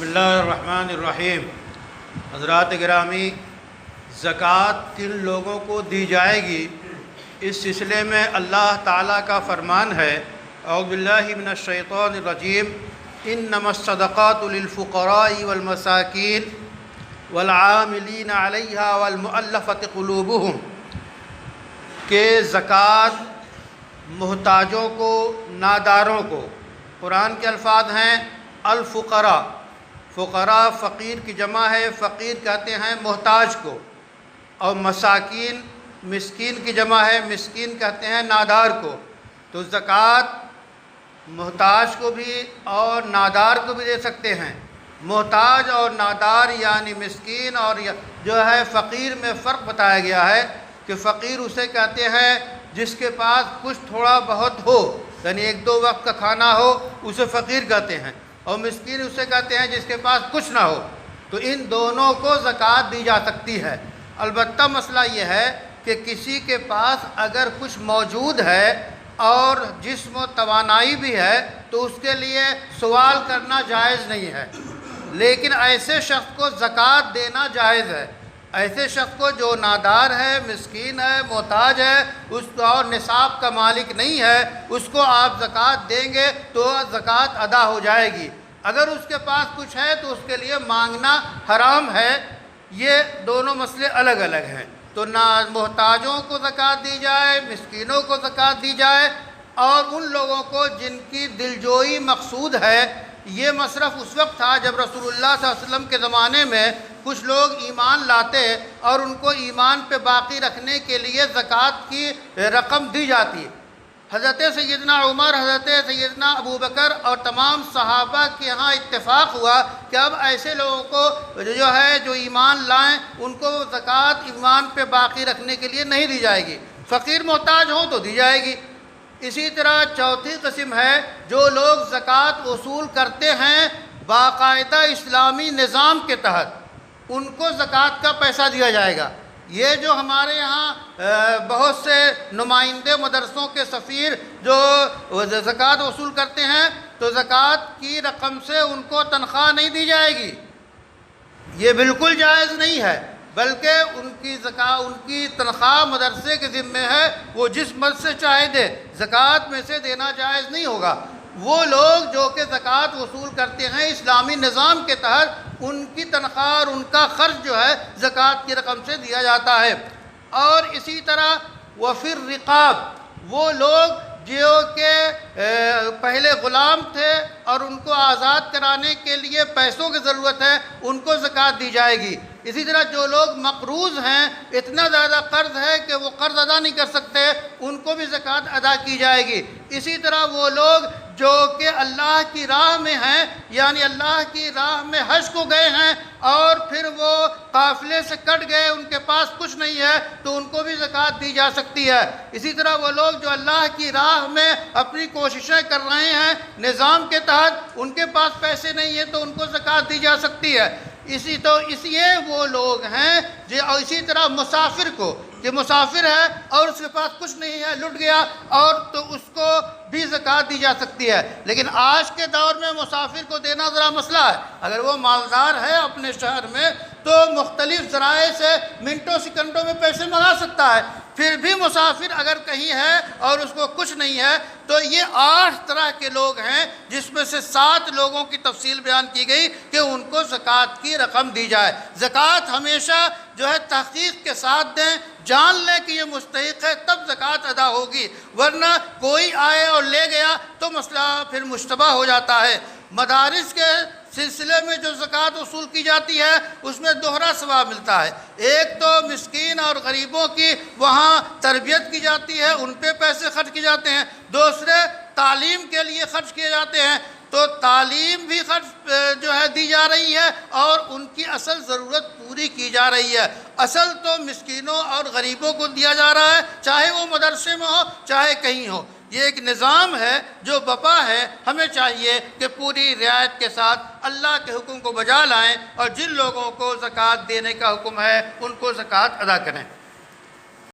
بسم اللہ الرحمن الرحیم۔ حضرات گرامی، زکوٰۃ کن لوگوں کو دی جائے گی، اس سلسلے میں اللہ تعالیٰ کا فرمان ہے، اعوذ باللہ من الشیطان الرجیم، انما الصدقات للفقراء والمساکین والعاملین علیہا والمؤلفۃ قلوبہم، کہ زکوٰۃ محتاجوں کو، ناداروں کو۔ قرآن کے الفاظ ہیں الفقراء، فقراء فقیر کی جمع ہے، فقیر کہتے ہیں محتاج کو، اور مساکین مسکین کی جمع ہے، مسکین کہتے ہیں نادار کو۔ تو زکوٰۃ محتاج کو بھی اور نادار کو بھی دے سکتے ہیں۔ محتاج اور نادار یعنی مسکین اور جو ہے فقیر میں فرق بتایا گیا ہے کہ فقیر اسے کہتے ہیں جس کے پاس کچھ تھوڑا بہت ہو، یعنی ایک دو وقت کا کھانا ہو، اسے فقیر کہتے ہیں، اور مسکین اسے کہتے ہیں جس کے پاس کچھ نہ ہو۔ تو ان دونوں کو زکوٰۃ دی جا سکتی ہے۔ البتہ مسئلہ یہ ہے کہ کسی کے پاس اگر کچھ موجود ہے اور جسم و توانائی بھی ہے تو اس کے لیے سوال کرنا جائز نہیں ہے، لیکن ایسے شخص کو زکوٰۃ دینا جائز ہے۔ ایسے شخص کو جو نادار ہے، مسکین ہے، محتاج ہے، اس کو اور نصاب کا مالک نہیں ہے، اس کو آپ زکوٰۃ دیں گے تو زکوٰۃ ادا ہو جائے گی۔ اگر اس کے پاس کچھ ہے تو اس کے لیے مانگنا حرام ہے۔ یہ دونوں مسئلے الگ الگ ہیں۔ تو نہ محتاجوں کو زکوٰۃ دی جائے، مسکینوں کو زکوٰۃ دی جائے، اور ان لوگوں کو جن کی دلجوئی مقصود ہے۔ یہ مصرف اس وقت تھا جب رسول اللہ صلی اللہ علیہ وسلم کے زمانے میں کچھ لوگ ایمان لاتے اور ان کو ایمان پہ باقی رکھنے کے لیے زکوٰۃ کی رقم دی جاتی۔ حضرت سیدنا عمر، حضرت سیدنا ابوبکر اور تمام صحابہ کے ہاں اتفاق ہوا کہ اب ایسے لوگوں کو جو ایمان لائیں ان کو زکوٰۃ ایمان پہ باقی رکھنے کے لیے نہیں دی جائے گی، فقیر محتاج ہوں تو دی جائے گی۔ اسی طرح چوتھی قسم ہے جو لوگ زکوٰۃ وصول کرتے ہیں باقاعدہ اسلامی نظام کے تحت، ان کو زکوٰۃ کا پیسہ دیا جائے گا۔ یہ جو ہمارے یہاں بہت سے نمائندے مدرسوں کے سفیر جو زکوٰۃ وصول کرتے ہیں تو زکوٰۃ کی رقم سے ان کو تنخواہ نہیں دی جائے گی، یہ بالکل جائز نہیں ہے، بلکہ ان کی تنخواہ مدرسے کے ذمے ہے، وہ جس مد سے چاہے دے، زکوٰۃ میں سے دینا جائز نہیں ہوگا۔ وہ لوگ جو کہ زکوٰۃ وصول کرتے ہیں اسلامی نظام کے تحت، ان کی تنخواہ اور ان کا خرچ جو ہے زکوٰۃ کی رقم سے دیا جاتا ہے۔ اور اسی طرح وفی الرقاب، وہ لوگ جو کہ پہلے غلام تھے اور ان کو آزاد کرانے کے لیے پیسوں کی ضرورت ہے، ان کو زکوٰۃ دی جائے گی۔ اسی طرح جو لوگ مقروض ہیں، اتنا زیادہ قرض ہے کہ وہ قرض ادا نہیں کر سکتے، ان کو بھی زکوٰۃ ادا کی جائے گی۔ اسی طرح وہ لوگ جو کہ اللہ کی راہ میں ہیں، یعنی اللہ کی راہ میں حج کو گئے ہیں اور پھر وہ قافلے سے کٹ گئے، ان کے پاس کچھ نہیں ہے تو ان کو بھی زکوٰۃ دی جا سکتی ہے۔ اسی طرح وہ لوگ جو اللہ کی راہ میں اپنی کوششیں کر رہے ہیں نظام کے تحت، ان کے پاس پیسے نہیں ہیں تو ان کو زکوٰۃ دی جا سکتی ہے۔ یہ وہ لوگ ہیں اور اسی طرح مسافر کو، کہ مسافر ہے اور اس کے پاس کچھ نہیں ہے، لٹ گیا، اور تو اس کو بھی زکوٰۃ دی جا سکتی ہے۔ لیکن آج کے دور میں مسافر کو دینا ذرا مسئلہ ہے۔ اگر وہ مالدار ہے اپنے شہر میں تو مختلف ذرائع سے منٹوں سیکنڈوں میں پیسے منگا سکتا ہے، پھر بھی مسافر اگر کہیں ہے اور اس کو کچھ نہیں ہے تو یہ 8 طرح کے لوگ ہیں، جس میں سے 7 لوگوں کی تفصیل بیان کی گئی کہ ان کو زکوٰۃ کی رقم دی جائے۔ زکوٰۃ ہمیشہ جو ہے تحقیق کے ساتھ دیں، جان لیں کہ یہ مستحق ہے، تب زکوٰۃ ادا ہوگی، ورنہ کوئی آئے اور لے گیا تو مسئلہ پھر مشتبہ ہو جاتا ہے۔ مدارس کے سلسلے میں جو زکوٰۃ وصول کی جاتی ہے اس میں دوہرا ثواب ملتا ہے۔ ایک تو مسکین اور غریبوں کی وہاں تربیت کی جاتی ہے، ان پہ پیسے خرچ کیے جاتے ہیں، دوسرے تعلیم کے لیے خرچ کیے جاتے ہیں، تو تعلیم بھی خرچ جو ہے دی جا رہی ہے اور ان کی اصل ضرورت پوری کی جا رہی ہے۔ اصل تو مسکینوں اور غریبوں کو دیا جا رہا ہے، چاہے وہ مدرسے میں ہو چاہے کہیں ہو۔ یہ ایک نظام ہے جو بپا ہے، ہمیں چاہیے کہ پوری رعایت کے ساتھ اللہ کے حکم کو بجا لائیں اور جن لوگوں کو زکوٰۃ دینے کا حکم ہے ان کو زکوٰۃ ادا کریں۔